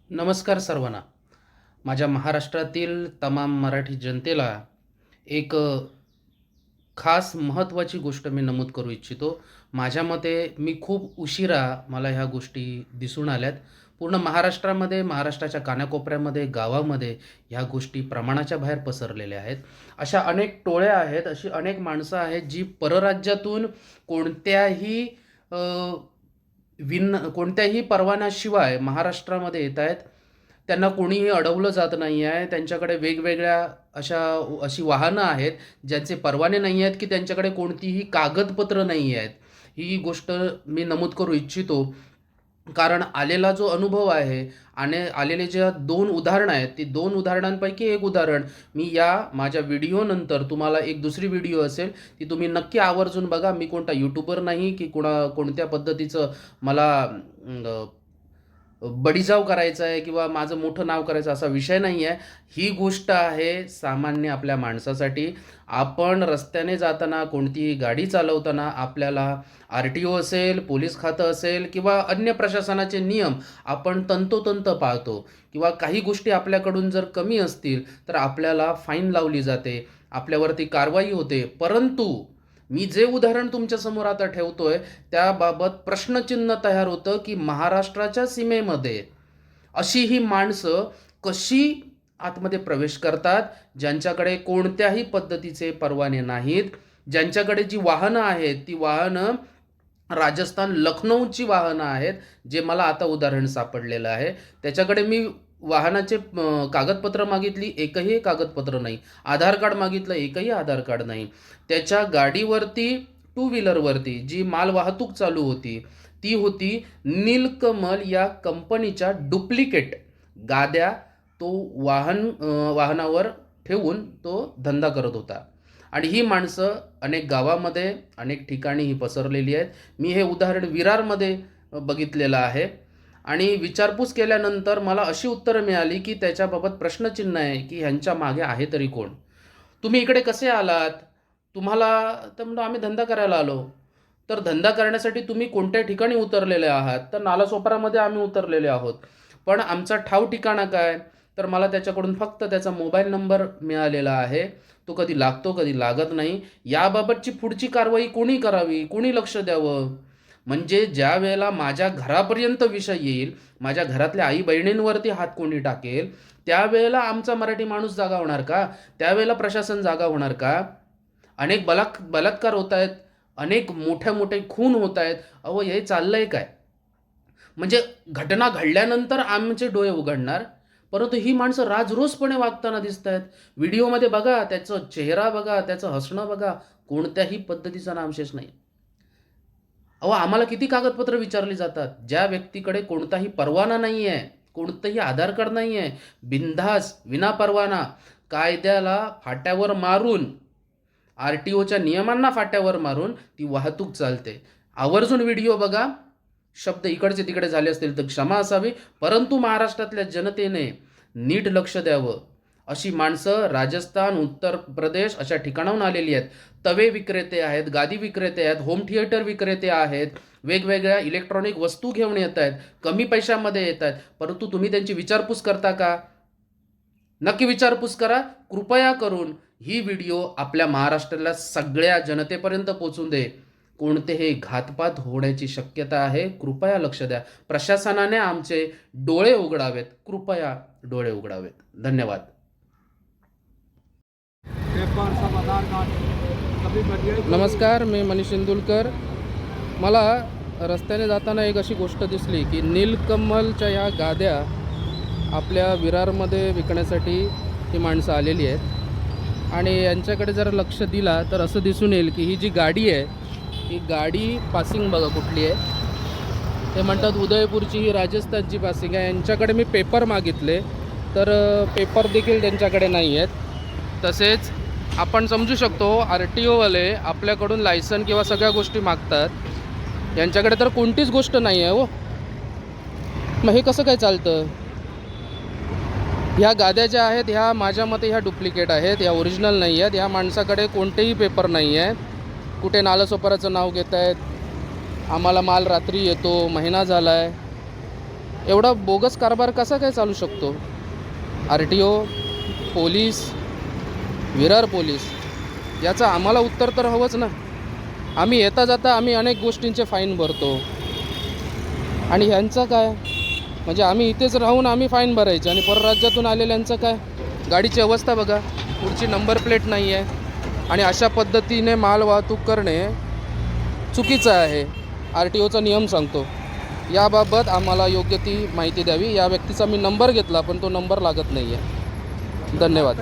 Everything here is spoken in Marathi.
नमस्कार सर्वांना. माझ्या महाराष्ट्रातील तमाम मराठी जनतेला एक खास महत्त्वाची गोष्ट मी नमूद करू इच्छितो. माझ्या मते मी खूप उशिरा मला ह्या गोष्टी दिसून आल्यात. पूर्ण महाराष्ट्रामध्ये, महाराष्ट्राच्या कानाकोपऱ्यामध्ये, गावामध्ये ह्या गोष्टी प्रमाणाच्या बाहेर पसरलेल्या आहेत. अशा अनेक टोळ्या आहेत, अशी अनेक माणसं आहेत जी परराज्यातून कोणत्याही अ, कोणत्याही परवान्याशिवाय महाराष्ट्रामध्ये येत आहेत. त्यांना कोणीही अडवलं जात नाही आहे. त्यांच्याकडे वेगवेगळ्या अशी वाहनं आहेत, ज्यांचे परवाने नाही आहेत, की त्यांच्याकडे कोणतीही कागदपत्र नाही आहेत. ही गोष्ट मी नमूद करू इच्छितो. कारण आलेला जो अनुभव आहे आणि आलेले ज्या 2 उदाहरणं आहेत, ती 2 उदाहरणांपैकी एक उदाहरण मी या माझ्या व्हिडिओनंतर तुम्हाला एक दुसरी व्हिडिओ असेल, ती तुम्ही नक्की आवर्जून बघा. मी कोणता यूट्यूबर नाही, की कोणत्या पद्धतीचं मला बळीजाव करायचा आहे किंवा माझं मोठं नाव करायचं असा विषय नाही आहे. ही गोष्ट आहे सामान्य आपल्या माणसासाठी. आपण रस्त्याने जाताना, कोणतीही गाडी चालवताना आपल्याला RTO असेल, पोलीस खातं असेल किंवा अन्य प्रशासनाचे नियम आपण तंतोतंत पाळतो किंवा काही गोष्टी आपल्याकडून जर कमी असतील तर आपल्याला फाईन लावली जाते, आपल्यावरती कारवाई होते. परंतु मी जे उदाहरण तुमच्यासमोर आता ठेवतोय त्याबाबत प्रश्नचिन्ह तयार होतं, की महाराष्ट्राच्या सीमेमध्ये अशी ही माणसं कशी आतमध्ये प्रवेश करतात, ज्यांच्याकडे कोणत्याही पद्धतीचे परवाने नाहीत, ज्यांच्याकडे जी वाहनं आहेत ती वाहनं राजस्थान लखनौची वाहनं आहेत. जे मला आता उदाहरण सापडलेलं आहे. त्याच्याकडे मी वाहनाचे कागदपत्र मागितली, एकही कागदपत्र नाही. आधार कार्ड मागितलं, एकही आधार कार्ड नाही. त्याच्या गाडीवरती, टू व्हीलरवरती जी माल वाहतूक चालू होती ती होती नीलकमल या कंपनीच्या डुप्लिकेट गाद्या. तो वाहनावर ठेवून तो धंदा करत होता. आणि ही माणसं अनेक गावामध्ये, अनेक ठिकाणी ही पसरलेली आहेत. मी हे उदाहरण विरारमध्ये बघितलेलं आहे. आणि विचारपूस केल्यानंतर मला अशी उत्तरं मिळाली, की त्याच्याबाबत प्रश्नचिन्ह आहे, की ह्यांच्या मागे आहे तरी कोण? तुम्ही इकडे कसे आलात? तुम्हाला तर म्हणतो आम्ही धंदा करायला आलो. तर धंदा करण्यासाठी तुम्ही कोणत्या ठिकाणी उतरलेले आहात? तर नालासोपारामध्ये आम्ही उतरलेले आहोत. पण आमचा ठाव ठिकाणा काय? तर मला त्याच्याकडून फक्त त्याचा मोबाईल नंबर मिळालेला आहे. तो कधी लागतो, कधी लागत नाही. याबाबतची पुढची कारवाई कोणी करावी? कोणी लक्ष द्यावं? म्हणजे ज्या वेळेला माझ्या घरापर्यंत विषय येईल, माझ्या घरातल्या आई बहिणींवरती हात कोणी टाकेल, त्यावेळेला आमचा मराठी माणूस जागा होणार का? त्यावेळेला प्रशासन जागा होणार का? अनेक बलात्कार होत आहेत, अनेक मोठे मोठे खून होत आहेत. अहो, हे चाललंय काय? म्हणजे घटना घडल्यानंतर आमचे डोळे उघडणार, परंतु ही माणसं राजरोसपणे वागताना दिसत आहेत. व्हिडिओमध्ये बघा, त्याचं चेहरा बघा, त्याचं हसणं बघा, कोणत्याही पद्धतीचा नामशेष नाही. अहो, आम्हाला किती कागदपत्र विचारली जातात. ज्या व्यक्तीकडे कोणताही परवाना नाही आहे, कोणतंही आधार कार्ड नाही आहे, बिनधास्त विनापरवाना कायद्याला फाट्यावर मारून, RTOच्या नियमांना फाट्यावर मारून ती वाहतूक चालते. आवर्जून व्हिडिओ बघा. शब्द इकडचे तिकडे झाले असतील तर क्षमा असावी, परंतु महाराष्ट्रातल्या जनतेने नीट लक्ष द्यावं. अशी माणसं राजस्थान, उत्तर प्रदेश अशा ठिकाणाहून आलेली आहेत. तवे विक्रेते आहेत, गादी विक्रेते आहेत, होम थिएटर विक्रेते आहेत, वेगवेगळ्या इलेक्ट्रॉनिक वस्तू घेऊन येत आहेत, कमी पैशामध्ये येत आहेत. परंतु तुम्ही त्यांची विचारपूस करता का? नक्की विचारपूस करा. कृपया करून ही व्हिडिओ आपल्या महाराष्ट्राला सगळ्या जनतेपर्यंत पोहोचून दे. कोणतेही घातपात होण्याची शक्यता आहे. कृपया लक्ष द्या. प्रशासनाने आमचे डोळे उघडावेत. कृपया डोळे उघडावेत. धन्यवाद. नमस्कार, मी मनीष इंदुलकर. मला रस्त्याने जाताना एक अशी गोष्ट दिसली, की नीलकमलच्या ह्या गाद्या आपल्या विरारमध्ये विकण्यासाठी ही माणसं आलेली आहेत. आणि यांच्याकडे जर लक्ष दिला तर असं दिसून येईल, की ही जी गाडी आहे, ही गाडी पासिंग बघा कुठली आहे. ते म्हणतात उदयपूरची, ही राजस्थानची पासिंग आहे. यांच्याकडे मी पेपर मागितले तर पेपर देखील त्यांच्याकडे नाही आहेत. तसेच आपण समजू शकतो RTOवाले आपल्याकडून लायसन किंवा सगळ्या गोष्टी मागतात. यांच्याकडे तर कोणतीच गोष्ट नाही आहे हो. मग हे कसं काय चालतं? ह्या गाद्या ज्या आहेत ह्या माझ्या मते ह्या डुप्लिकेट आहेत, ह्या ओरिजिनल नाही आहेत. ह्या माणसाकडे कोणतेही पेपर नाही आहे. कुठे नालासोपाराचं नाव घेत आहेत. आम्हाला माल रात्री येतो, महिना झाला आहे. एवढा बोगस कारभार कसा काय चालू शकतो? RTO, पोलीस, विरार पोलीस याचं आम्हाला उत्तर तर हवंच ना. आम्ही येता जाता आम्ही अनेक गोष्टींचे फाईन भरतो आणि ह्यांचं काय? म्हणजे आम्ही इथेच राहून आम्ही फाईन भरायचे आणि परराज्यातून आलेल्यांचं काय? गाडीची अवस्था बघा, पुढची नंबर प्लेट नाही आहे आणि अशा पद्धतीने माल वाहतूक करणे चुकीचं आहे. RTOचा नियम सांगतो. याबाबत आम्हाला योग्य ती माहिती द्यावी. या व्यक्तीचा मी नंबर घेतला पण तो नंबर लागत नाही आहे. धन्यवाद.